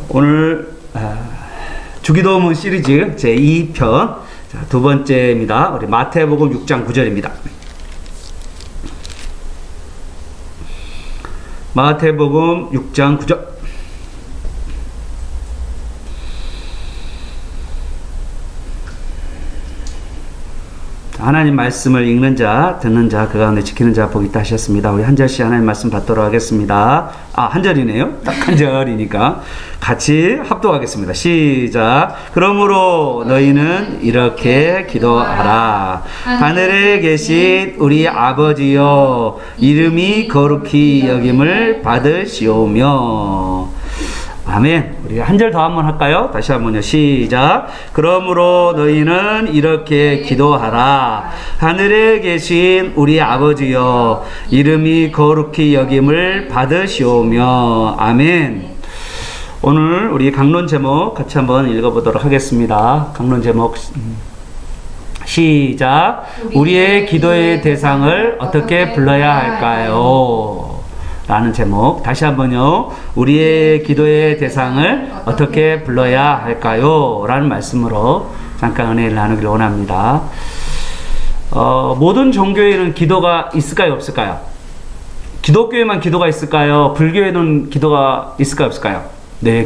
오늘 주기도문 시리즈 제2편 두 번째입니다. 우리 마태복음 6장 9절입니다. 마태복음 6장 9절. 하나님 말씀을 읽는 자, 듣는 자, 그 가운데 지키는 자 복이 있다 하셨습니다. 우리 한 절씩 하나님 말씀 받도록 하겠습니다. 한 절이네요. 딱 한 절이니까 같이 합독하겠습니다. 시작. 그러므로 너희는 이렇게 기도하라. 하늘에 계신 우리 아버지여, 이름이 거룩히 여김을 받으시오며. 아멘. 우리 한 절 더 한번 할까요? 다시 한번요. 시작. 그러므로 너희는 이렇게 기도하라. 하늘에 계신 우리 아버지여, 이름이 거룩히 여김을 받으시오며. 아멘. 오늘 우리 강론 제목 같이 한번 읽어보도록 하겠습니다. 강론 제목 시작. 우리의 기도의 대상을 어떻게 불러야 할까요? 라는 제목. 다시 한번요. 우리의 기도의 대상을 어떻게 불러야 할까요? 라는 말씀으로 잠깐 은혜를 나누기를 원합니다. 모든 종교에는 기도가 있을까요? 없을까요? 기독교에만 기도가 있을까요? 불교에는 기도가 있을까요? 없을까요? 네,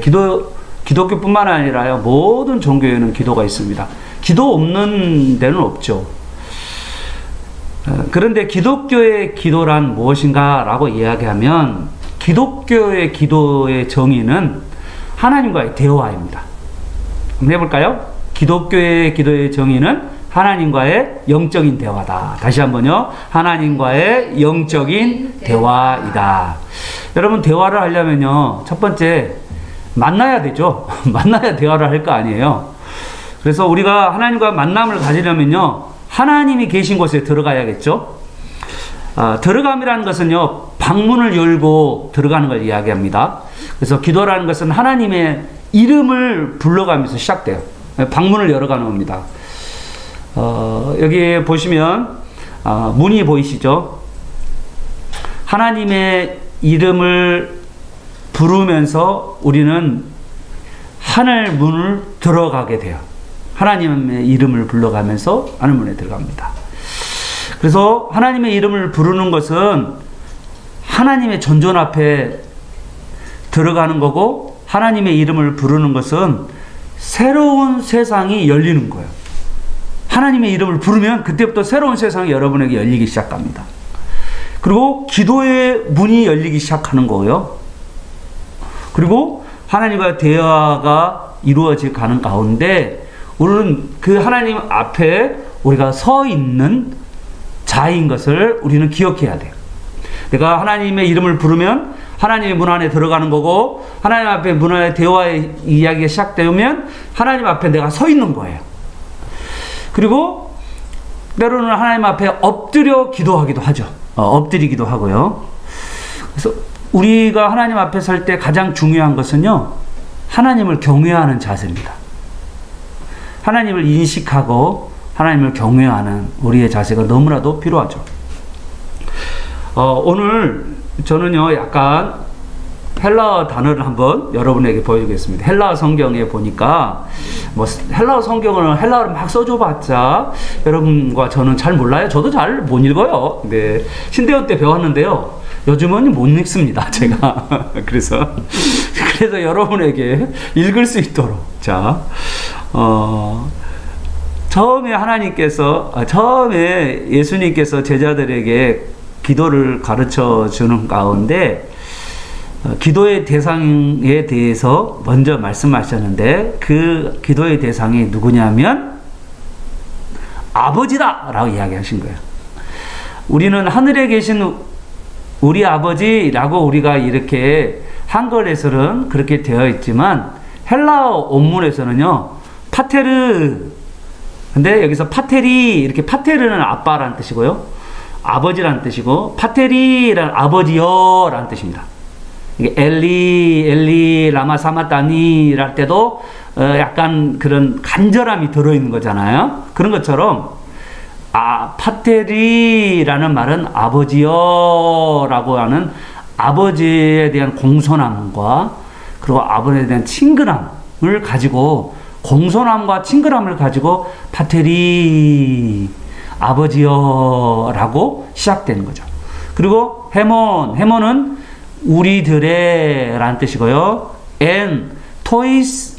기독교뿐만 아니라요. 모든 종교에는 기도가 있습니다. 기도 없는 데는 없죠. 그런데 기독교의 기도란 무엇인가 라고 이야기하면, 기독교의 기도의 정의는 하나님과의 대화입니다. 한번 해볼까요? 기독교의 기도의 정의는 하나님과의 영적인 대화다. 다시 한번요. 하나님과의 영적인 대화이다. 여러분, 대화를 하려면요, 첫 번째 만나야 되죠. 만나야 대화를 할 거 아니에요. 그래서 우리가 하나님과 만남을 가지려면요, 하나님이 계신 곳에 들어가야겠죠. 들어감이라는 것은요, 방문을 열고 들어가는 걸 이야기합니다. 그래서 기도라는 것은 하나님의 이름을 불러가면서 시작돼요. 방문을 열어가는 겁니다. 여기 보시면 문이 보이시죠? 하나님의 이름을 부르면서 우리는 하늘 문을 들어가게 돼요. 하나님의 이름을 불러가면서 하늘문에 들어갑니다. 그래서 하나님의 이름을 부르는 것은 하나님의 존존 앞에 들어가는 거고, 하나님의 이름을 부르는 것은 새로운 세상이 열리는 거예요. 하나님의 이름을 부르면 그때부터 새로운 세상이 여러분에게 열리기 시작합니다. 그리고 기도의 문이 열리기 시작하는 거예요. 그리고 하나님과 대화가 이루어져 가는 가운데 우리는 그 하나님 앞에 우리가 서 있는 자인 것을 우리는 기억해야 돼요. 내가 하나님의 이름을 부르면 하나님의 문 안에 들어가는 거고, 하나님 앞에 문 안에 대화의 이야기가 시작되면 하나님 앞에 내가 서 있는 거예요. 그리고 때로는 하나님 앞에 엎드려 기도하기도 하죠. 엎드리기도 하고요. 그래서 우리가 하나님 앞에 설 때 가장 중요한 것은요, 하나님을 경외하는 자세입니다. 하나님을 인식하고 하나님을 경외하는 우리의 자세가 너무나도 필요하죠. 오늘 저는요, 약간 헬라어 단어를 한번 여러분에게 보여주겠습니다. 헬라어 성경에 보니까, 헬라어 성경을 헬라어를 막 써줘봤자 여러분과 저는 잘 몰라요. 저도 잘 못 읽어요. 네. 신대원 때 배웠는데요, 요즘은 못 읽습니다, 제가. 그래서 여러분에게 읽을 수 있도록. 자, 처음에 예수님께서 제자들에게 기도를 가르쳐 주는 가운데, 기도의 대상에 대해서 먼저 말씀하셨는데, 그 기도의 대상이 누구냐면 아버지다 라고 이야기하신 거예요. 우리는 하늘에 계신 우리 아버지라고 우리가 이렇게 한글에서는 그렇게 되어 있지만, 헬라어 원문에서는요, 파테르. 근데 여기서 파테리, 이렇게 파테르는 아빠라는 뜻이고요, 아버지라는 뜻이고, 파테리라는 아버지여라는 뜻입니다. 이게 엘리 라마 사마타니 랄 때도 약간 그런 간절함이 들어있는 거잖아요. 그런 것처럼 파테리라는 말은 아버지여라고 하는 아버지에 대한 공손함과 그리고 아버지에 대한 친근함을 가지고, 공손함과 친근함을 가지고 파테리, 아버지여 라고 시작되는 거죠. 그리고 헤몬은 우리들의 라는 뜻이고요. 엔 토이스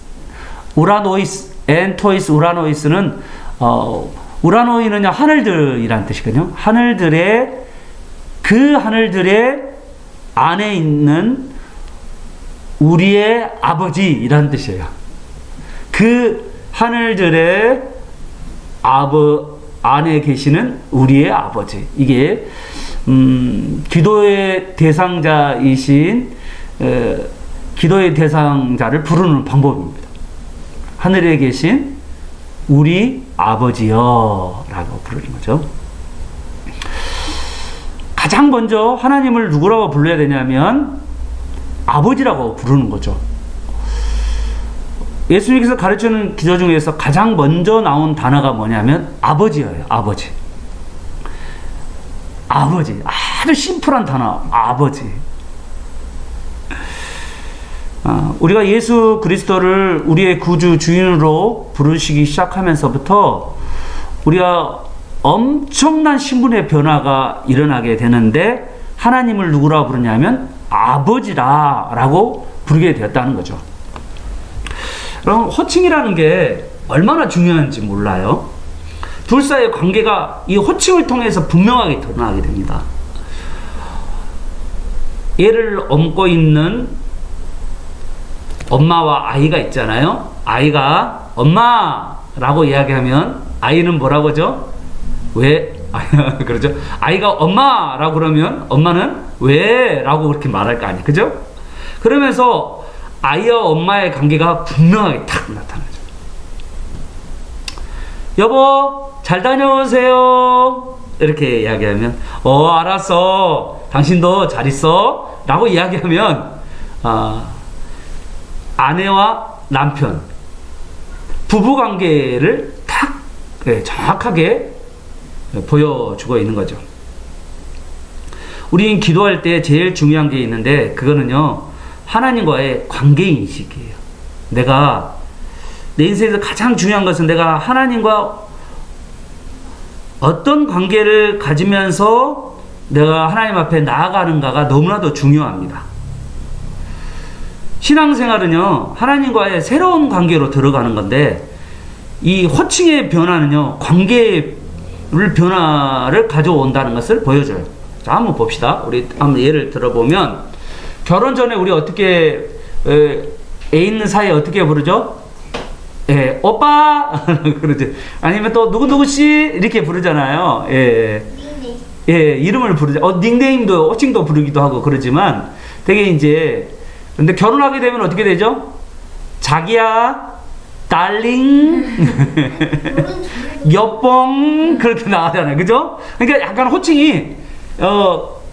우라노이스, 엔 토이스 우라노이스는 우라노이는요 하늘들이라는 뜻이거든요. 그 하늘들의 안에 있는 우리의 아버지라는 뜻이에요. 그 하늘들의 안에 계시는 우리의 아버지. 이게 기도의 대상자이신 기도의 대상자를 부르는 방법입니다. 하늘에 계신 우리 아버지여 라고 부르는 거죠. 가장 먼저 하나님을 누구라고 불러야 되냐면 아버지라고 부르는 거죠. 예수님께서 가르치는 기도 중에서 가장 먼저 나온 단어가 뭐냐면 아버지예요. 아버지. 아주 심플한 단어. 아버지. 우리가 예수 그리스도를 우리의 구주 주인으로 부르시기 시작하면서부터 우리가 엄청난 신분의 변화가 일어나게 되는데, 하나님을 누구라고 부르냐면 아버지라고 부르게 되었다는 거죠. 그럼 호칭이라는 게 얼마나 중요한지 몰라요. 둘 사이의 관계가 이 호칭을 통해서 분명하게 드러나게 됩니다. 얘를 업고 있는 엄마와 아이가 있잖아요. 아이가 엄마라고 이야기하면 아이는 뭐라고 하죠? 왜? 그러죠. 아이가 엄마라고 그러면 엄마는 왜? 라고 그렇게 말할 거 아니에요. 그죠? 그러면서 아이와 엄마의 관계가 분명하게 탁 나타나죠. 여보, 잘 다녀오세요. 이렇게 이야기하면, 알았어. 당신도 잘 있어. 라고 이야기하면, 아내와 남편, 부부 관계를 탁 정확하게 보여주고 있는 거죠. 우린 기도할 때 제일 중요한 게 있는데, 그거는요, 하나님과의 관계인식이에요. 내 인생에서 가장 중요한 것은 내가 하나님과 어떤 관계를 가지면서 내가 하나님 앞에 나아가는가가 너무나도 중요합니다. 신앙생활은요, 하나님과의 새로운 관계로 들어가는 건데, 이 호칭의 변화는요, 관계의 변화를 가져온다는 것을 보여줘요. 자, 한번 봅시다. 우리 한번 예를 들어보면, 결혼 전에 우리 어떻게 애 있는 사이에 어떻게 부르죠? 오빠 그러지. 아니면 또 누구누구씨 이렇게 부르잖아요. 이름을 부르죠. 닉네임도 호칭도 부르기도 하고 그러지만, 되게 이제 근데 결혼하게 되면 어떻게 되죠? 자기야, 달링, 여뽕 그렇게 나가잖아요. 그죠? 그러니까 약간 호칭이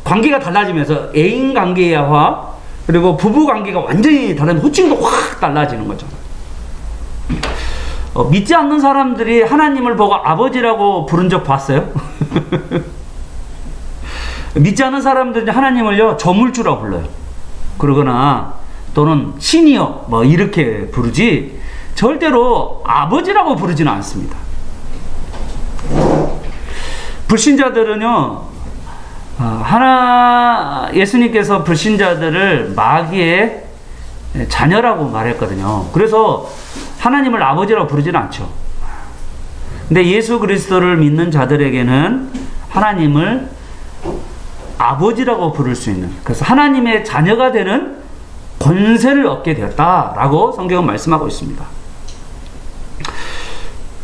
관계가 달라지면서 애인 관계와 그리고 부부 관계가 완전히 다른, 호칭도 확 달라지는 거죠. 믿지 않는 사람들이 하나님을 보고 아버지라고 부른 적 봤어요? 믿지 않는 사람들은 하나님을요 저물주라고 불러요. 그러거나 또는 신이여 뭐 이렇게 부르지 절대로 아버지라고 부르지는 않습니다. 불신자들은요, 예수님께서 불신자들을 마귀의 자녀라고 말했거든요. 그래서 하나님을 아버지라고 부르지는 않죠. 근데 예수 그리스도를 믿는 자들에게는 하나님을 아버지라고 부를 수 있는, 그래서 하나님의 자녀가 되는 권세를 얻게 되었다라고 성경은 말씀하고 있습니다.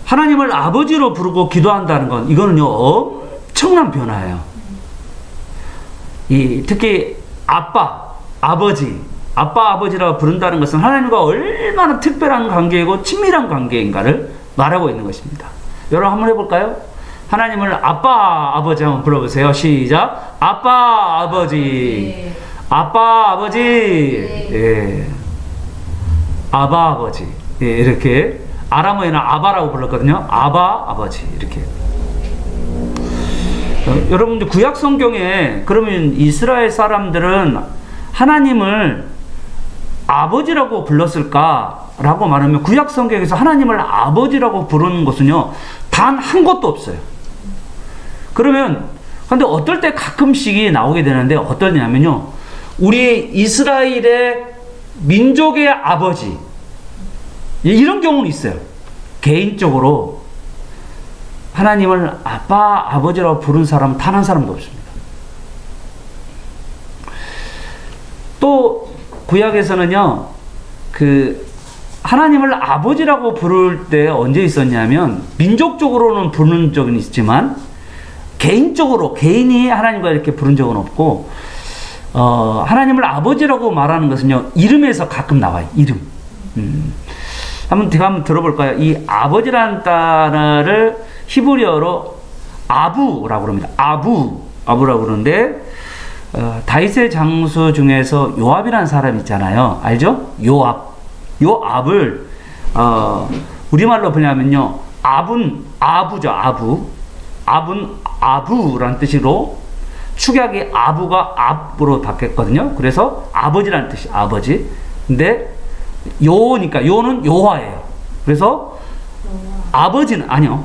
하나님을 아버지로 부르고 기도한다는 건 이거는요 엄청난 변화예요. 특히 아버지라고 부른다는 것은 하나님과 얼마나 특별한 관계이고 친밀한 관계인가를 말하고 있는 것입니다. 여러분 한번 해볼까요? 하나님을 아버지 한번 불러보세요. 시작. 아버지. 아버지. 예. 아버지. 예, 이렇게 아람어에는 아바라고 불렀거든요. 아버지. 이렇게. 여러분 구약 성경에 그러면 이스라엘 사람들은 하나님을 아버지라고 불렀을까라고 말하면 구약 성경에서 하나님을 아버지라고 부르는 것은요, 단 한 곳도 없어요. 그러면 근데 어떨 때 가끔씩이 나오게 되는데 어떠냐면요, 우리 이스라엘의 민족의 아버지, 이런 경우는 있어요. 개인적으로 하나님을 아빠, 아버지라고 부른 사람은 단 한 사람도 없습니다. 또 구약에서는요, 하나님을 아버지라고 부를 때 언제 있었냐면, 민족적으로는 부르는 적은 있지만 개인적으로 개인이 하나님과 이렇게 부른 적은 없고, 하나님을 아버지라고 말하는 것은요, 이름에서 가끔 나와요. 이름. 제가 한번 들어볼까요? 이 아버지라는 단어를 히브리어로 아부라고 합니다. 아부라고 그러는데, 다윗의 장수 중에서 요압이라는 사람이 있잖아요. 알죠? 요압을 우리말로 보냐면요, 아부죠. 압은 아부라는 뜻으로 축약이 아부가 압으로 바뀌었거든요. 그래서 아버지라는 뜻이 아버지. 근데 요는 여호와예요. 그래서 아버지는 아니요.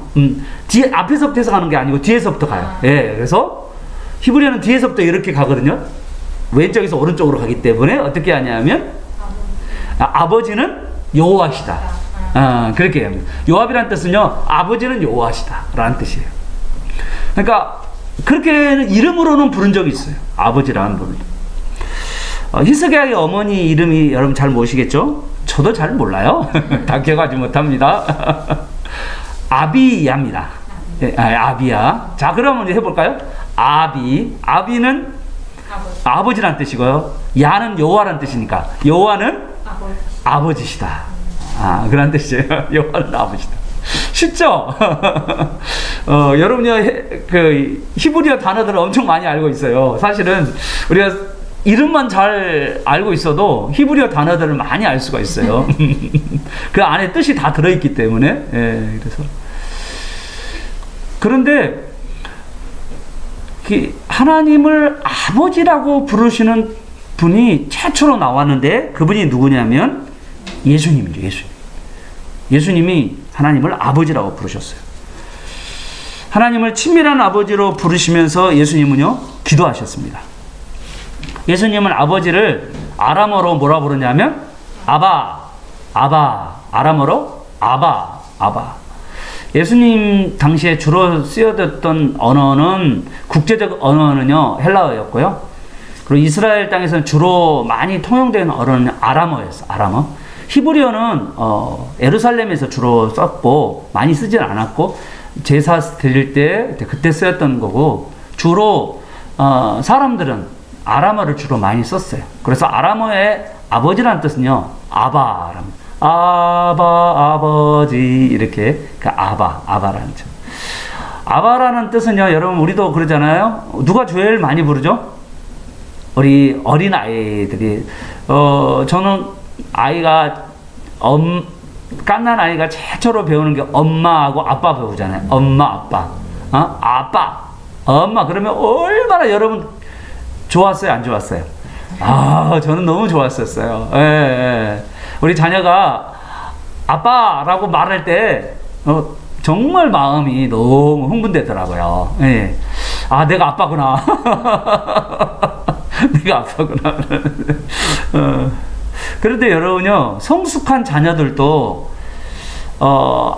뒤에 앞에서부터 해서 가는 게 아니고 뒤에서부터 가요. 예. 그래서 히브리어는 뒤에서부터 이렇게 가거든요. 왼쪽에서 오른쪽으로 가기 때문에 어떻게 하냐면 아버지는 여호와시다. 그렇게 합니다. 요압이라는 뜻은요, 아버지는 여호와시다라는 뜻이에요. 그러니까 그렇게 이름으로는 부른 적이 있어요. 아버지라는 분을. 히스기야의 어머니 이름이 여러분 잘 모르시겠죠? 저도 잘 몰라요. 다 기억하지 못합니다. 아비야입니다. 아비야. 자, 그러면 이제 해볼까요? 아비는 아버지란 뜻이고요. 야는 여호와란 뜻이니까 여호와는 아버지시다. 그런 뜻이에요. 여호와는 아버지다. 쉽죠? 여러분이 히브리어 단어들을 엄청 많이 알고 있어요. 사실은 우리가 이름만 잘 알고 있어도 히브리어 단어들을 많이 알 수가 있어요. 그 안에 뜻이 다 들어있기 때문에. 그래서 그런데 하나님을 아버지라고 부르시는 분이 최초로 나왔는데, 그분이 누구냐면 예수님이죠. 예수님이 하나님을 아버지라고 부르셨어요. 하나님을 친밀한 아버지로 부르시면서 예수님은요, 기도하셨습니다. 예수님은 아버지를 아람어로 뭐라 부르냐면 아바. 아람어로 아바. 예수님 당시에 주로 쓰여졌던 언어는, 국제적 언어는요, 헬라어였고요. 그리고 이스라엘 땅에서는 주로 많이 통용되는 언어는 아람어였어요. 아람어. 히브리어는 예루살렘에서 주로 썼고 많이 쓰진 않았고, 제사 드릴 때 그때 쓰였던 거고, 주로 사람들은 아람어를 주로 많이 썼어요. 그래서 아람어의 아버지라는 뜻은요, 아버지, 이렇게 아바라는 뜻. 아바라는 뜻은요, 여러분 우리도 그러잖아요. 누가 제일 많이 부르죠? 우리 어린 아이들이. 저는 갓난 아이가 최초로 배우는 게 엄마하고 아빠 배우잖아요. 엄마, 아빠. 아빠, 엄마. 그러면 얼마나 여러분 좋았어요, 안 좋았어요? 저는 너무 좋았었어요. 우리 자녀가 아빠라고 말할 때 정말 마음이 너무 흥분되더라고요. 내가 아빠구나. 내가 아빠구나. 그런데 여러분요, 성숙한 자녀들도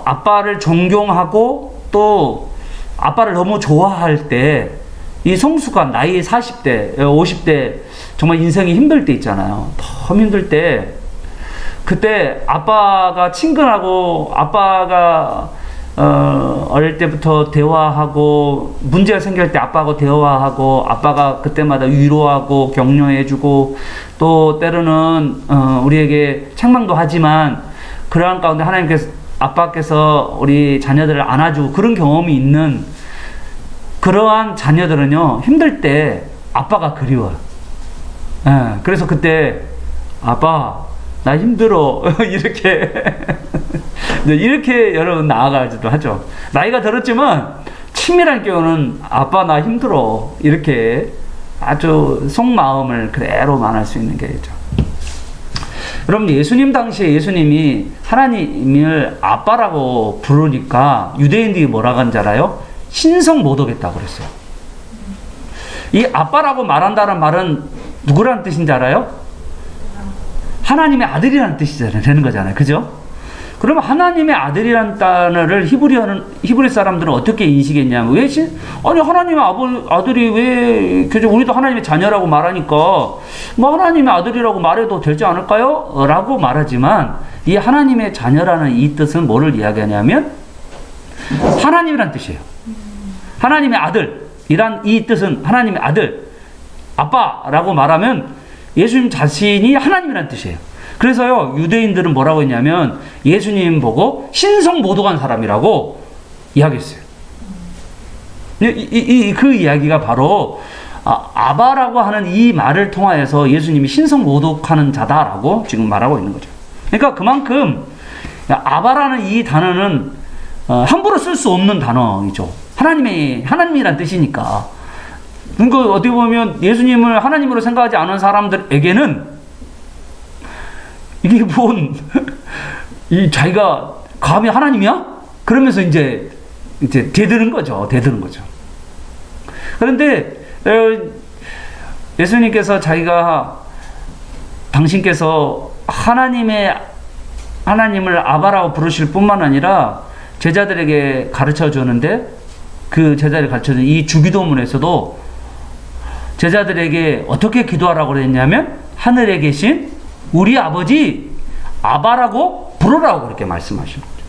아빠를 존경하고 또 아빠를 너무 좋아할 때, 이 성숙한 나이 40대, 50대 정말 인생이 힘들 때 있잖아요. 너무 힘들 때, 그때 아빠가 친근하고, 아빠가 어릴 때부터 대화하고, 문제가 생길 때 아빠하고 대화하고, 아빠가 그때마다 위로하고 격려해주고, 또 때로는 우리에게 책망도 하지만, 그러한 가운데 하나님께서, 아빠께서 우리 자녀들을 안아주고 그런 경험이 있는 그러한 자녀들은요, 힘들 때 아빠가 그리워요. 그래서 그때 아빠 나 힘들어 이렇게 여러분 나아가지도 하죠. 나이가 들었지만 친밀한 경우는 아빠 나 힘들어 이렇게 아주 속마음을 그대로 말할 수 있는 게죠. 여러분, 예수님 당시에 예수님이 하나님을 아빠라고 부르니까 유대인들이 뭐라고 한지 알아요? 신성 모독했다고 그랬어요. 이 아빠라고 말한다는 말은 누구라는 뜻인지 알아요? 하나님의 아들이라는 뜻이잖아요. 되는 거잖아요. 그죠? 그러면 하나님의 아들이라는 단어를 히브리 사람들은 어떻게 인식했냐면, 아니, 하나님의 아들이 왜, 우리도 하나님의 자녀라고 말하니까, 뭐, 하나님의 아들이라고 말해도 되지 않을까요? 라고 말하지만, 이 하나님의 자녀라는 이 뜻은 뭐를 이야기하냐면, 하나님이란 뜻이에요. 하나님의 아들이란 이 뜻은 하나님의 아들, 아빠라고 말하면, 예수님 자신이 하나님이란 뜻이에요. 그래서요, 유대인들은 뭐라고 했냐면 예수님 보고 신성 모독한 사람이라고 이야기했어요. 그 이야기가 바로 아바라고 하는 이 말을 통하여서 예수님이 신성 모독하는 자다라고 지금 말하고 있는 거죠. 그러니까 그만큼 아바라는 이 단어는 함부로 쓸 수 없는 단어이죠. 하나님이란 뜻이니까. 그러니까 어떻게 보면 예수님을 하나님으로 생각하지 않은 사람들에게는 이게 이 자기가 감히 하나님이야? 그러면서 이제 대드는 거죠. 그런데 예수님께서 당신께서 하나님을 아바라고 부르실 뿐만 아니라 제자들에게 가르쳐 주는데, 그 제자들이 가르쳐 주는 이 주기도문에서도 제자들에게 어떻게 기도하라고 그랬냐면, 하늘에 계신 우리 아버지 아바라고 부르라고 그렇게 말씀하시는 거죠.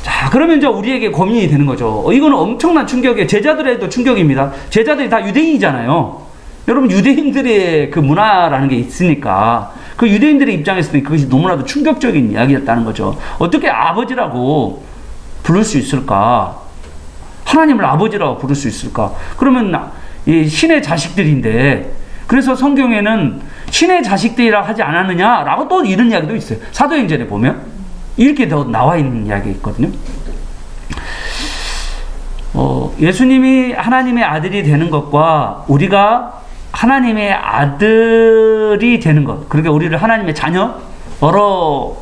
자, 그러면 이제 우리에게 고민이 되는 거죠. 이거는 엄청난 충격이에요. 제자들에도 충격입니다. 제자들이 다 유대인이잖아요. 여러분, 유대인들의 그 문화라는 게 있으니까 그 유대인들의 입장에서는 그것이 너무나도 충격적인 이야기였다는 거죠. 어떻게 아버지라고 부를 수 있을까? 하나님을 아버지라고 부를 수 있을까? 그러면 이 신의 자식들인데, 그래서 성경에는 신의 자식들이라 하지 않았느냐라고 또 이런 이야기도 있어요. 사도행전에 보면 이렇게 더 나와 있는 이야기가 있거든요. 예수님이 하나님의 아들이 되는 것과 우리가 하나님의 아들이 되는 것, 그러니까 우리를 하나님의 자녀로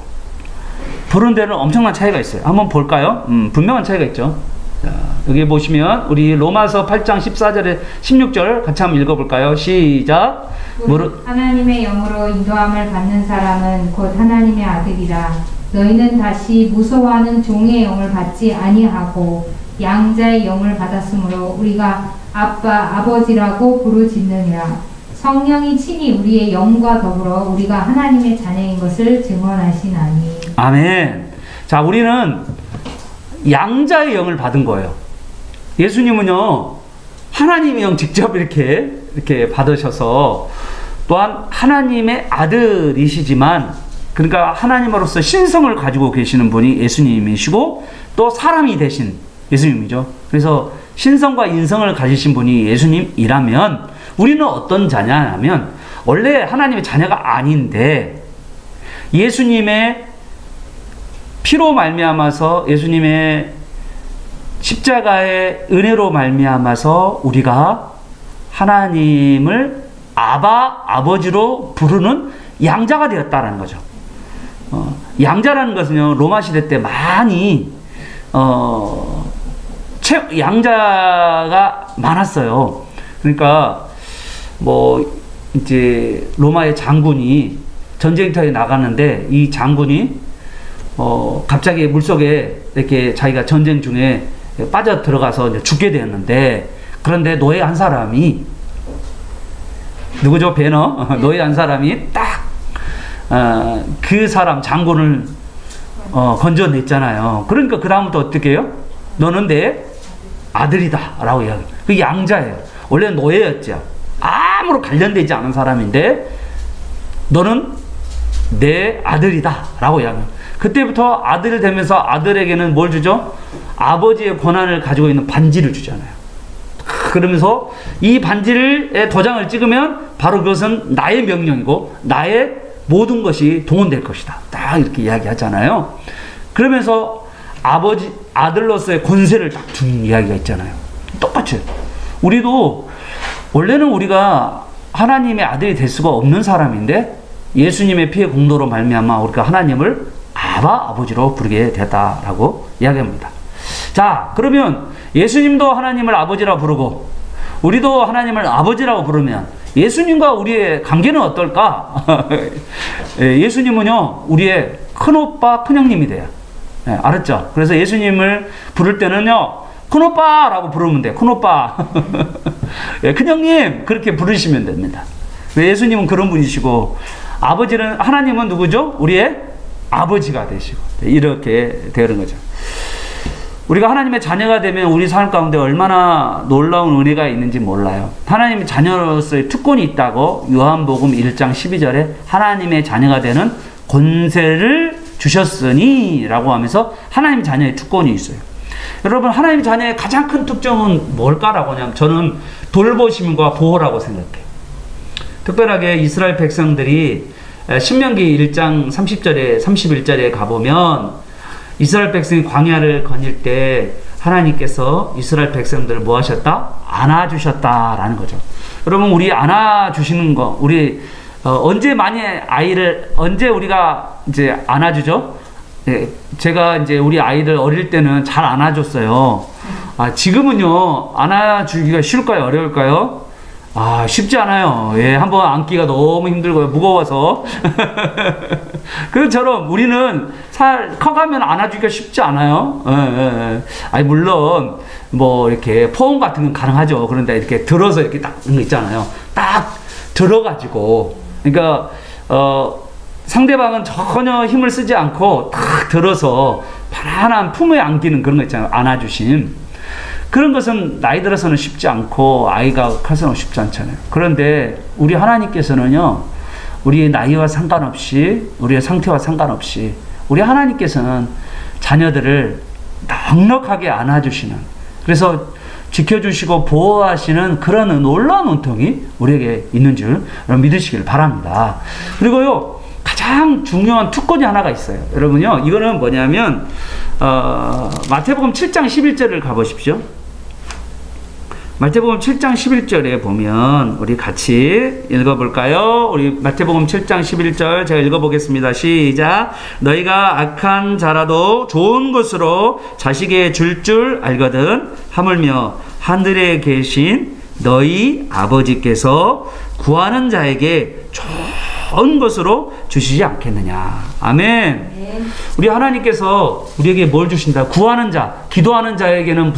부른 데는 엄청난 차이가 있어요. 한번 볼까요? 분명한 차이가 있죠. 자, 여기 보시면 우리 로마서 8장 14절에 16절 같이 한번 읽어볼까요? 시작. 하나님의 영으로 인도함을 받는 사람은 곧 하나님의 아들이라. 너희는 다시 무서워하는 종의 영을 받지 아니하고 양자의 영을 받았으므로 우리가 아빠, 아버지라고 부르짖느니라. 성령이 친히 우리의 영과 더불어 우리가 하나님의 자녀인 것을 증언하시나니. 아멘. 자, 우리는 양자의 영을 받은 거예요. 예수님은요, 하나님의 영 직접 이렇게 받으셔서, 또한 하나님의 아들이시지만, 그러니까 하나님으로서 신성을 가지고 계시는 분이 예수님이시고, 또 사람이 되신 예수님이죠. 그래서 신성과 인성을 가지신 분이 예수님이라면, 우리는 어떤 자냐면, 원래 하나님의 자녀가 아닌데, 예수님의 피로 말미암아서, 예수님의 십자가의 은혜로 말미암아서 우리가 하나님을 아버지로 부르는 양자가 되었다라는 거죠. 양자라는 것은요, 로마 시대 때 많이 양자가 많았어요. 그러니까 이제 로마의 장군이 전쟁터에 나가는데, 이 장군이 갑자기 물속에 이렇게 자기가 전쟁 중에 빠져 들어가서 이제 죽게 되었는데, 그런데 노예 한 사람이, 누구죠? 배너? 노예 한 사람이 딱 그 사람 장군을 건져냈잖아요. 그러니까 그 다음부터 어떻게 해요? 너는 내 아들이다 라고 이야기해요. 그 양자예요. 원래 노예였죠. 아무런 관련되지 않은 사람인데 너는 내 아들이다 라고 이야기해요. 그때부터 아들이 되면서 아들에게는 뭘 주죠? 아버지의 권한을 가지고 있는 반지를 주잖아요. 그러면서 이 반지를 도장을 찍으면 바로 그것은 나의 명령이고 나의 모든 것이 동원될 것이다. 딱 이렇게 이야기하잖아요. 그러면서 아들로서의 권세를 딱 준 이야기가 있잖아요. 똑같이 우리도 원래는 우리가 하나님의 아들이 될 수가 없는 사람인데 예수님의 피의 공로로 말미암아 우리가 하나님을 아바 아버지로 부르게 되었다라고 이야기합니다. 자, 그러면 예수님도 하나님을 아버지라고 부르고 우리도 하나님을 아버지라고 부르면 예수님과 우리의 관계는 어떨까? 예수님은요 우리의 큰오빠 큰형님이 돼요. 알았죠? 그래서 예수님을 부를 때는요 큰오빠라고 부르면 돼요. 큰오빠. 큰형님 그렇게 부르시면 됩니다. 예수님은 그런 분이시고 아버지는 하나님은 누구죠? 우리의 아버지가 되시고 이렇게 되는 거죠. 우리가 하나님의 자녀가 되면 우리 삶 가운데 얼마나 놀라운 은혜가 있는지 몰라요. 하나님의 자녀로서의 특권이 있다고 요한복음 1장 12절에 하나님의 자녀가 되는 권세를 주셨으니 라고 하면서 하나님의 자녀의 특권이 있어요. 여러분 하나님의 자녀의 가장 큰 특징은 뭘까라고 하냐면 저는 돌보심과 보호라고 생각해요. 특별하게 이스라엘 백성들이 신명기 1장 30절에 31절에 가보면 이스라엘 백성이 광야를 거닐 때 하나님께서 이스라엘 백성들을 뭐 하셨다? 안아주셨다라는 거죠. 여러분 우리 안아주시는 거 우리 언제 언제 우리가 이제 안아주죠? 네, 제가 이제 우리 아이들 어릴 때는 잘 안아줬어요. 지금은요 안아주기가 쉬울까요? 어려울까요? 쉽지 않아요. 예, 한번 안기가 너무 힘들고요. 무거워서. 그처럼 우리는 커가면 안아주기가 쉽지 않아요. 물론, 이렇게 포옹 같은 건 가능하죠. 그런데 이렇게 들어서 이렇게 딱, 있잖아요. 딱 들어가지고. 그러니까, 상대방은 전혀 힘을 쓰지 않고 딱 들어서 편안한 품에 안기는 그런 거 있잖아요. 안아주심. 그런 것은 나이 들어서는 쉽지 않고 아이가 커서는 쉽지 않잖아요. 그런데 우리 하나님께서는요, 우리의 나이와 상관없이, 우리의 상태와 상관없이, 우리 하나님께서는 자녀들을 넉넉하게 안아주시는, 그래서 지켜주시고 보호하시는 그런 놀라운 은총이 우리에게 있는 줄 여러분 믿으시길 바랍니다. 그리고요, 가장 중요한 특권이 하나가 있어요. 여러분요, 이거는 뭐냐면, 마태복음 7장 11절을 가보십시오. 마태복음 7장 11절에 보면 우리 같이 읽어볼까요? 우리 마태복음 7장 11절 제가 읽어보겠습니다. 시작. 너희가 악한 자라도 좋은 것으로 자식에게 줄 알거든 하물며 하늘에 계신 너희 아버지께서 구하는 자에게 좋은 것으로 주시지 않겠느냐. 아멘. 우리 하나님께서 우리에게 뭘 주신다? 구하는 자, 기도하는 자에게는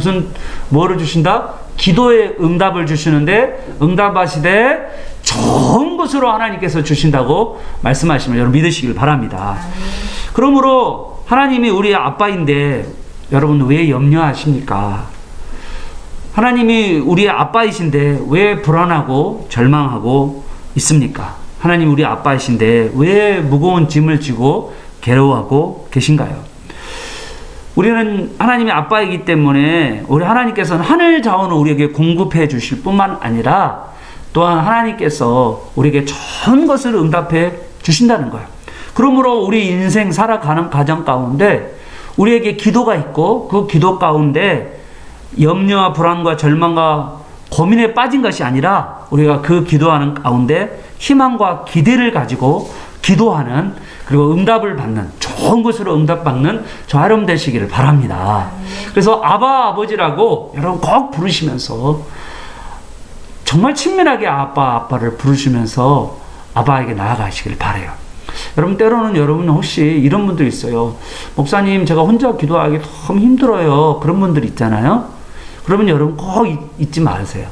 뭐를 주신다? 기도의 응답을 주시는데 응답하시되 좋은 것으로 하나님께서 주신다고 말씀하시면 여러분 믿으시길 바랍니다. 그러므로 하나님이 우리의 아빠인데 여러분 왜 염려하십니까? 하나님이 우리의 아빠이신데 왜 불안하고 절망하고 있습니까? 하나님 우리 아빠이신데 왜 무거운 짐을 지고 괴로워하고 계신가요? 우리는 하나님의 아빠이기 때문에 우리 하나님께서는 하늘 자원을 우리에게 공급해 주실 뿐만 아니라 또한 하나님께서 우리에게 좋은 것을 응답해 주신다는 거예요. 그러므로 우리 인생 살아가는 과정 가운데 우리에게 기도가 있고 그 기도 가운데 염려와 불안과 절망과 고민에 빠진 것이 아니라 우리가 그 기도하는 가운데 희망과 기대를 가지고 기도하는 그리고 응답을 받는 좋은 것으로 응답받는 저 여러분 되시기를 바랍니다. 그래서 아버지라고 여러분 꼭 부르시면서 정말 친밀하게 아빠를 부르시면서 아빠에게 나아가시길 바라요. 여러분 때로는 여러분 혹시 이런 분들 있어요. 목사님 제가 혼자 기도하기 너무 힘들어요. 그런 분들 있잖아요. 그러면 여러분 꼭 잊지 마세요.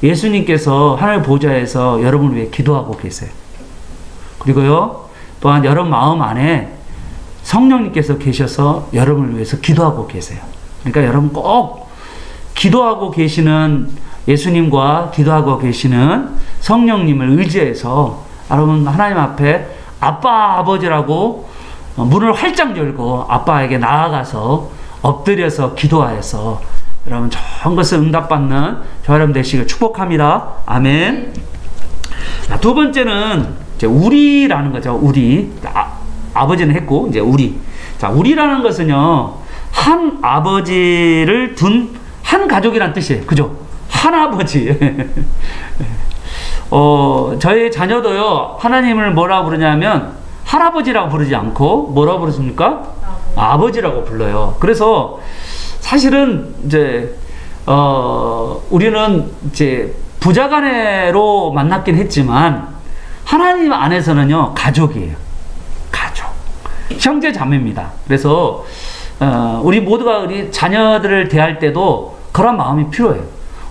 예수님께서 하늘 보좌에서 여러분을 위해 기도하고 계세요. 그리고요 또한 여러분 마음 안에 성령님께서 계셔서 여러분을 위해서 기도하고 계세요. 그러니까 여러분 꼭 기도하고 계시는 예수님과 기도하고 계시는 성령님을 의지해서 여러분 하나님 앞에 아버지라고 문을 활짝 열고 아빠에게 나아가서 엎드려서 기도하여서 여러분 좋은 것을 응답받는 저 여러분 되시길 축복합니다. 아멘. 자, 두 번째는 이제 우리라는 거죠. 우리. 아버지는 했고 이제 우리. 자, 우리라는 것은요. 한 아버지를 둔 한 가족이란 뜻이에요. 그죠? 한 아버지. 저희 자녀도요, 하나님을 뭐라 부르냐면 할아버지라고 부르지 않고 뭐라고 부르십니까? 아버지라고 불러요. 그래서 사실은 이제 우리는 이제 부자간에로 만났긴 했지만 하나님 안에서는요, 가족이에요. 가족, 형제 자매입니다. 그래서 우리 모두가 우리 자녀들을 대할 때도 그런 마음이 필요해요.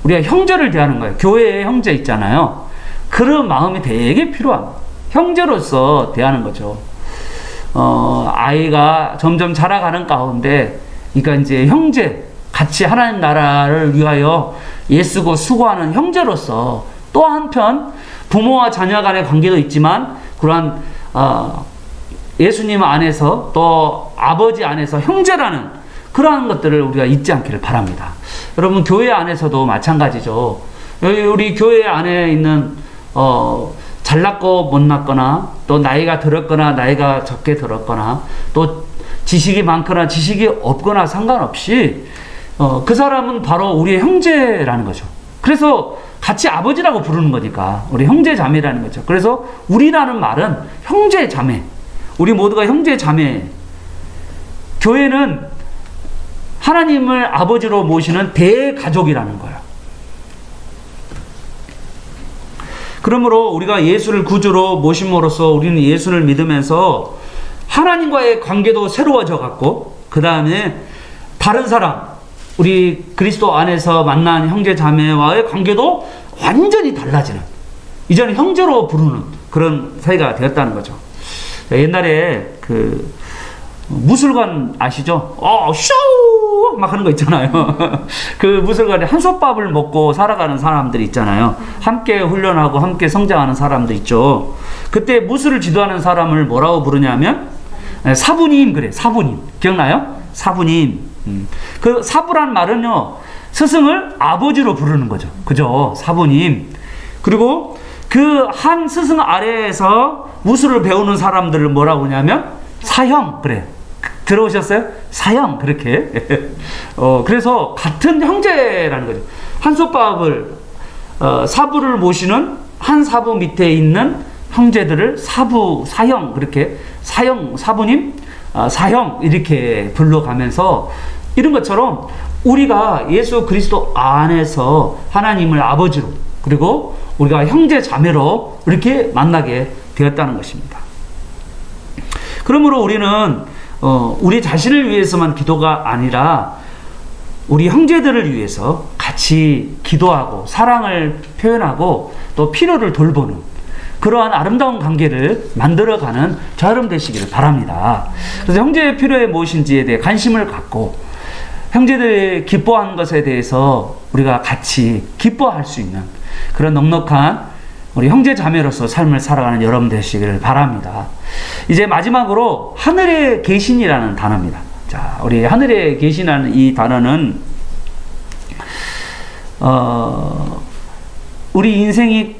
우리가 형제를 대하는 거예요. 교회에 형제 있잖아요. 그런 마음이 되게 필요합니다. 형제로서 대하는 거죠. 아이가 점점 자라가는 가운데, 그러니까 이제 형제, 같이 하나님 나라를 위하여 애쓰고 수고하는 형제로서, 또 한편 부모와 자녀 간의 관계도 있지만 그러한 예수님 안에서 또 아버지 안에서 형제라는 그러한 것들을 우리가 잊지 않기를 바랍니다. 여러분, 교회 안에서도 마찬가지죠. 우리 교회 안에 있는 잘났고 못났거나, 또 나이가 들었거나 나이가 적게 들었거나, 또 지식이 많거나 지식이 없거나 상관없이 그 사람은 바로 우리의 형제라는 거죠. 그래서 같이 아버지라고 부르는 거니까 우리 형제 자매라는 거죠. 그래서 우리라는 말은 형제 자매, 우리 모두가 형제 자매. 교회는 하나님을 아버지로 모시는 대가족이라는 거예요. 그러므로 우리가 예수를 구주로 모심으로써 우리는 예수를 믿으면서 하나님과의 관계도 새로워져 갔고, 그 다음에 다른 사람, 우리 그리스도 안에서 만난 형제 자매와의 관계도 완전히 달라지는, 이제는 형제로 부르는 그런 사이가 되었다는 거죠. 옛날에 그 무술관 아시죠? 쇼! 막 하는 거 있잖아요. 그 무술관에 한솥밥을 먹고 살아가는 사람들이 있잖아요. 함께 훈련하고 함께 성장하는 사람들 있죠. 그때 무술을 지도하는 사람을 뭐라고 부르냐면 사부님, 그래, 사부님. 기억나요? 사부님. 그 사부란 말은요, 스승을 아버지로 부르는 거죠. 그죠? 사부님. 그리고 그 한 스승 아래에서 무술을 배우는 사람들을 뭐라고 하냐면 사형. 그래, 들어오셨어요? 사형. 그렇게. 그래서 같은 형제라는 거죠. 한솥밥을 사부를 모시는 한 사부 밑에 있는 형제들을 사부, 사형, 그렇게 사형, 사부님, 사형 이렇게 불러가면서, 이런 것처럼 우리가 예수 그리스도 안에서 하나님을 아버지로, 그리고 우리가 형제 자매로 이렇게 만나게 되었다는 것입니다. 그러므로 우리는 우리 자신을 위해서만 기도가 아니라 우리 형제들을 위해서 같이 기도하고 사랑을 표현하고 또 필요를 돌보는 그러한 아름다운 관계를 만들어가는 저 여러분 되시기를 바랍니다. 그래서 형제의 필요에 무엇인지에 대해 관심을 갖고 형제들이 기뻐하는 것에 대해서 우리가 같이 기뻐할 수 있는 그런 넉넉한 우리 형제 자매로서 삶을 살아가는 여러분 되시기를 바랍니다. 이제 마지막으로 하늘에 계신이라는 단어입니다. 자, 우리 하늘에 계신이라는 이 단어는 우리 인생이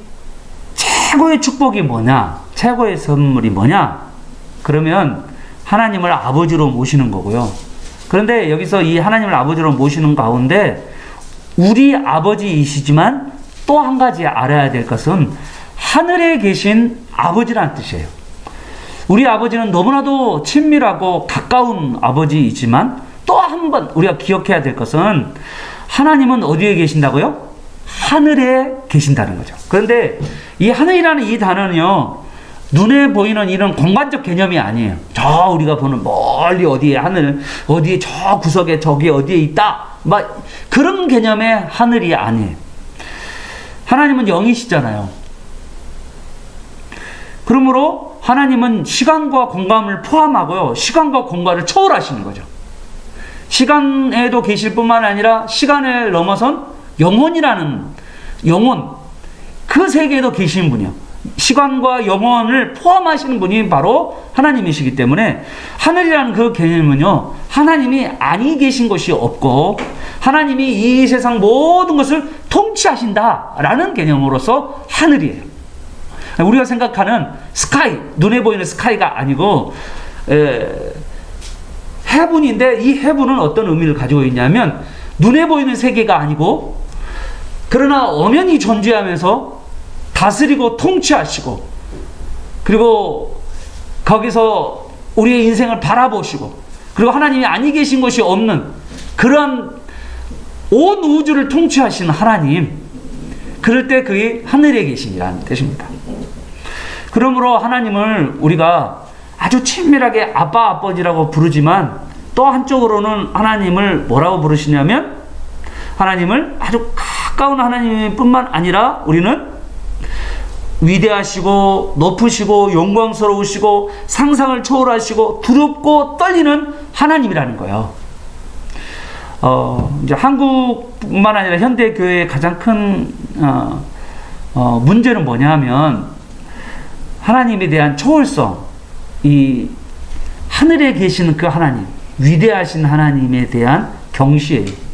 최고의 축복이 뭐냐, 최고의 선물이 뭐냐, 그러면 하나님을 아버지로 모시는 거고요. 그런데 여기서 이 하나님을 아버지로 모시는 가운데 우리 아버지이시지만 또 한 가지 알아야 될 것은 하늘에 계신 아버지라는 뜻이에요. 우리 아버지는 너무나도 친밀하고 가까운 아버지이지만 또 한 번 우리가 기억해야 될 것은 하나님은 어디에 계신다고요? 하늘에 계신다는 거죠. 그런데 이 하늘이라는 이 단어는요, 눈에 보이는 이런 공간적 개념이 아니에요. 저 우리가 보는 멀리 어디에 하늘, 어디에 저 구석에 저기 어디에 있다, 막 그런 개념의 하늘이 아니에요. 하나님은 영이시잖아요. 그러므로 하나님은 시간과 공간을 포함하고요, 시간과 공간을 초월하시는 거죠. 시간에도 계실 뿐만 아니라 시간을 넘어선 영혼이라는 영혼, 그 세계에도 계신 분이요. 시간과 영혼을 포함하시는 분이 바로 하나님이시기 때문에 하늘이라는 그 개념은요, 하나님이 아니 계신 것이 없고 하나님이 이 세상 모든 것을 통치하신다라는 개념으로서 하늘이에요. 우리가 생각하는 스카이, 눈에 보이는 스카이가 아니고 헤븐인데, 이 헤븐은 어떤 의미를 가지고 있냐면 눈에 보이는 세계가 아니고, 그러나 엄연히 존재하면서 다스리고 통치하시고, 그리고 거기서 우리의 인생을 바라보시고, 그리고 하나님이 아니 계신 것이 없는 그런 온 우주를 통치하시는 하나님, 그럴 때 그게 하늘에 계신이라는 뜻입니다. 그러므로 하나님을 우리가 아주 친밀하게 아빠 아버지라고 부르지만, 또 한쪽으로는 하나님을 뭐라고 부르시냐면, 하나님을 아주 가까운 하나님뿐만 아니라 우리는 위대하시고 높으시고 영광스러우시고 상상을 초월하시고 두렵고 떨리는 하나님이라는 거예요. 이제 한국뿐만 아니라 현대 교회의 가장 큰 문제는 뭐냐면, 하나님에 대한 초월성, 이 하늘에 계시는 그 하나님, 위대하신 하나님에 대한 경시예요.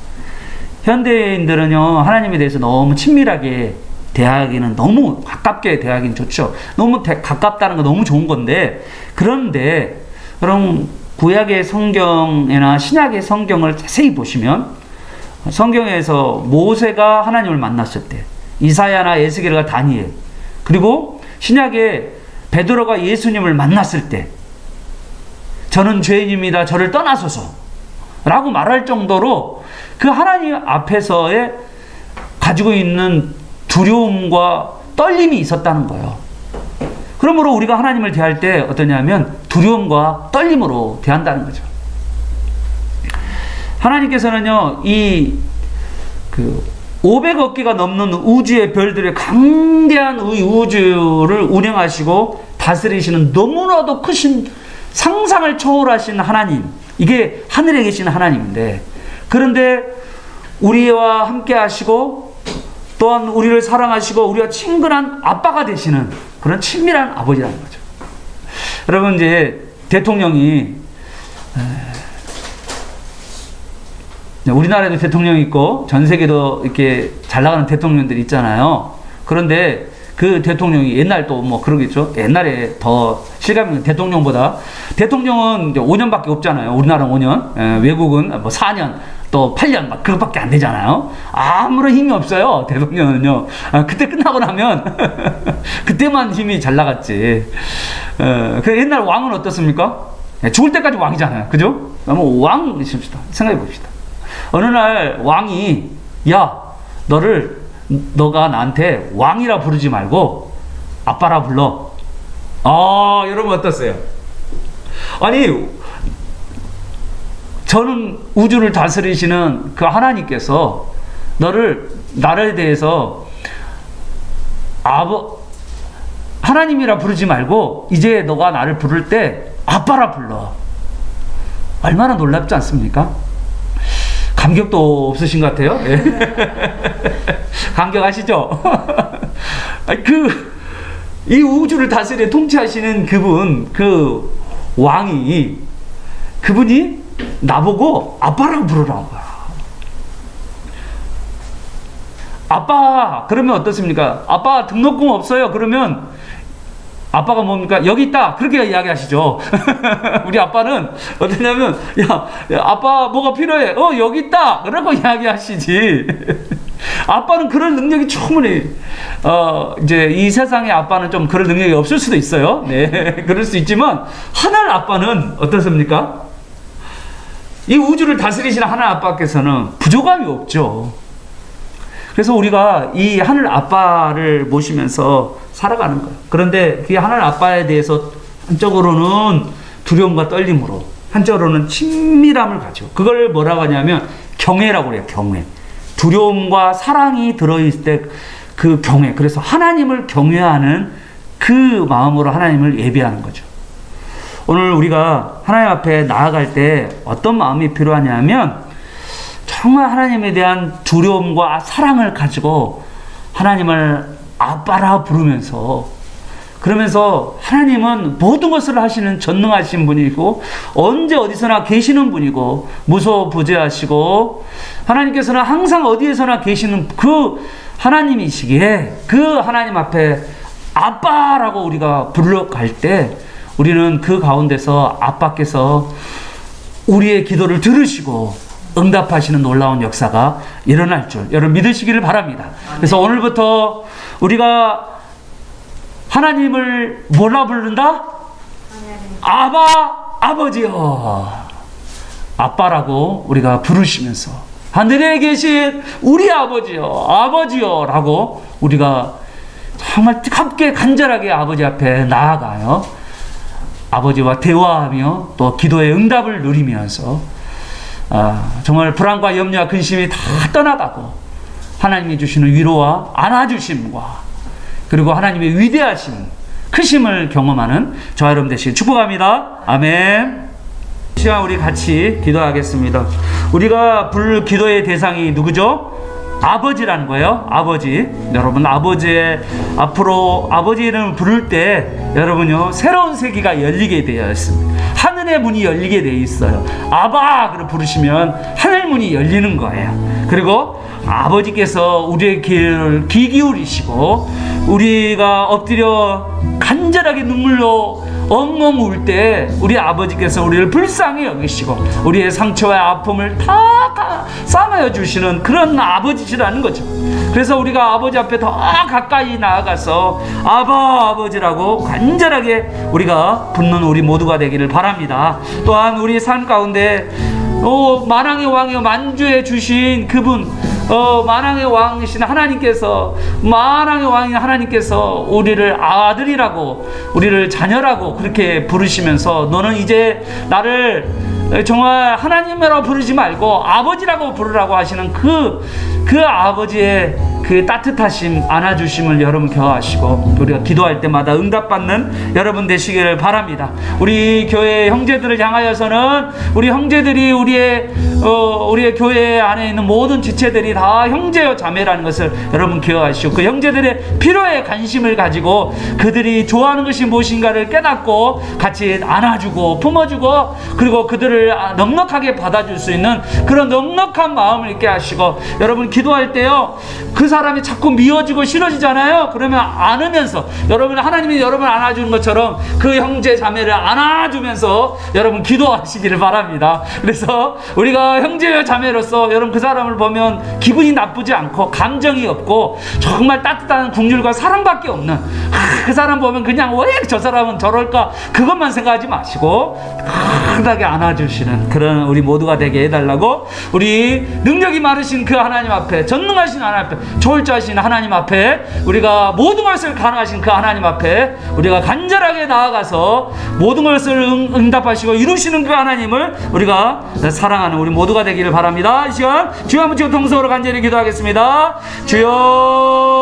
현대인들은요, 하나님에 대해서 너무 친밀하게 대하기는, 너무 가깝게 대하기는 좋죠. 너무 가깝다는 거 너무 좋은 건데, 그런데 그럼 구약의 성경이나 신약의 성경을 자세히 보시면, 성경에서 모세가 하나님을 만났을 때, 이사야나 에스겔과 다니엘, 그리고 신약에 베드로가 예수님을 만났을 때, 저는 죄인입니다, 저를 떠나소서 라고 말할 정도로 그 하나님 앞에서의 가지고 있는 두려움과 떨림이 있었다는 거예요. 그러므로 우리가 하나님을 대할 때 어떠냐면 두려움과 떨림으로 대한다는 거죠. 하나님께서는요, 이 500억 개가 넘는 우주의 별들의 강대한 우주를 운영하시고 다스리시는 너무나도 크신, 상상을 초월하신 하나님, 이게 하늘에 계신 하나님인데, 그런데 우리와 함께 하시고 또한 우리를 사랑하시고 우리와 친근한 아빠가 되시는 그런 친밀한 아버지라는 거죠. 여러분, 이제 대통령이, 우리나라에도 대통령이 있고 전 세계도 이렇게 잘 나가는 대통령들이 있잖아요. 그런데 그 대통령이, 옛날 또 뭐 그러겠죠. 옛날에 더 실감 있는 대통령보다, 대통령은 이제 5년밖에 없잖아요. 우리나라는 5년, 외국은 뭐 4년, 또 8년 막 그것밖에 안 되잖아요. 아무런 힘이 없어요, 대통령은요. 그때 끝나고 나면 그때만 힘이 잘 나갔지. 그 옛날 왕은 어떻습니까? 죽을 때까지 왕이잖아요, 그죠? 한번 왕 생각해 봅시다. 어느 날 왕이, 야, 너가 나한테 왕이라 부르지 말고 아빠라 불러. 여러분 어떠세요? 아니, 저는 우주를 다스리시는 그 하나님께서 나를 대해서 하나님이라 부르지 말고 이제 너가 나를 부를 때 아빠라 불러. 얼마나 놀랍지 않습니까? 감격도 없으신 것 같아요. 감격하시죠? 이 우주를 다스려 통치하시는 그 왕이, 그분이 나보고 아빠라고 부르라는 거야. 아빠, 그러면 어떻습니까? 아빠 등록금 없어요? 그러면 아빠가 뭡니까? 여기 있다, 그렇게 이야기하시죠. 우리 아빠는 어떠냐면, 야, 아빠 뭐가 필요해? 여기 있다, 그러고 이야기하시지. 아빠는 그럴 능력이 충분히, 이제 이 세상의 아빠는 좀 그럴 능력이 없을 수도 있어요. 네, 그럴 수 있지만 하늘 아빠는 어떻습니까? 이 우주를 다스리시는 하늘 아빠께서는 부족함이 없죠. 그래서 우리가 이 하늘 아빠를 모시면서 살아가는 거예요. 그런데 그 하늘 아빠에 대해서 한쪽으로는 두려움과 떨림으로, 한쪽으로는 친밀함을 가지고, 그걸 뭐라고 하냐면 경외라고 그래요. 경외. 두려움과 사랑이 들어있을 때 그 경외. 그래서 하나님을 경외하는 그 마음으로 하나님을 예배하는 거죠. 오늘 우리가 하나님 앞에 나아갈 때 어떤 마음이 필요하냐면, 정말 하나님에 대한 두려움과 사랑을 가지고 하나님을 아빠라 부르면서, 그러면서 하나님은 모든 것을 하시는 전능하신 분이고 언제 어디서나 계시는 분이고 무소부재하시고, 하나님께서는 항상 어디에서나 계시는 그 하나님이시기에, 그 하나님 앞에 아빠라고 우리가 불러갈 때 우리는 그 가운데서 아빠께서 우리의 기도를 들으시고 응답하시는 놀라운 역사가 일어날 줄 여러분 믿으시기를 바랍니다. 그래서 오늘부터 우리가 하나님을 뭐라 부른다? 아버지요. 아빠라고 우리가 부르시면서 하늘에 계신 우리 아버지요 라고 우리가 정말 함께 간절하게 아버지 앞에 나아가요. 아버지와 대화하며 또 기도의 응답을 누리면서 정말 불안과 염려와 근심이 다 떠나가고 하나님이 주시는 위로와 안아주심과 그리고 하나님의 위대하심, 크심을 경험하는 저와 여러분 되시길 축복합니다. 아멘. 이 시간 우리 같이 기도하겠습니다. 우리가 부를 기도의 대상이 누구죠? 아버지라는 거예요. 아버지. 여러분, 앞으로 아버지 이름을 부를 때 여러분요, 새로운 세계가 열리게 되어 있습니다. 하늘의 문이 열리게 되어 있어요. 아바! 그걸 부르시면 하늘 문이 열리는 거예요. 그리고 아버지께서 우리의 귀를 귀 기울이시고 우리가 엎드려 간절하게 눈물로 엉엉 울 때 우리 아버지께서 우리를 불쌍히 여기시고 우리의 상처와 아픔을 다 싸매어 주시는 그런 아버지시라는 거죠. 그래서 우리가 아버지 앞에 더 가까이 나아가서 아버지라고 간절하게 우리가 붙는 우리 모두가 되기를 바랍니다. 또한 우리 삶 가운데 만왕의 왕이요 만주해 주신 그분, 만왕의 왕이신 하나님께서, 만왕의 왕인 하나님께서 우리를 아들이라고, 우리를 자녀라고 그렇게 부르시면서 너는 이제 나를 정말 하나님이라고 부르지 말고 아버지라고 부르라고 하시는 그 아버지의 그 따뜻하심, 안아주심을 여러분 경험하시고 우리가 기도할 때마다 응답받는 여러분 되시기를 바랍니다. 우리 교회 형제들을 향하여서는 우리 형제들이 우리의 교회 안에 있는 모든 지체들이 다 형제요 자매라는 것을 여러분 기억하시고 그 형제들의 필요에 관심을 가지고 그들이 좋아하는 것이 무엇인가를 깨닫고 같이 안아주고 품어주고 그리고 그들을 넉넉하게 받아줄 수 있는 그런 넉넉한 마음을 있게 하시고 여러분 기도할 때요 그 사람이 자꾸 미워지고 싫어지잖아요. 그러면 안으면서 여러분 하나님이 여러분을 안아주는 것처럼 그 형제 자매를 안아주면서 여러분 기도하시기를 바랍니다. 그래서 우리가 형제 자매로서 여러분 그 사람을 보면 기분이 나쁘지 않고 감정이 없고 정말 따뜻한 국률과 사랑밖에 없는 그 사람 보면 그냥 왜 저 사람은 저럴까 그것만 생각하지 마시고 따뜻하게 안아주시는 그런 우리 모두가 되게 해달라고 우리 능력이 많으신 그 하나님 앞에 전능하신 하나님 앞에 초월자하신 하나님 앞에 우리가 모든 것을 가능하신 그 하나님 앞에 우리가 간절하게 나아가서 모든 것을 응답하시고 이루시는 그 하나님을 우리가 사랑하는 우리 모두가 되기를 바랍니다. 이 시간 주여 한번 치고 통성으로 간절히 기도하겠습니다. 주여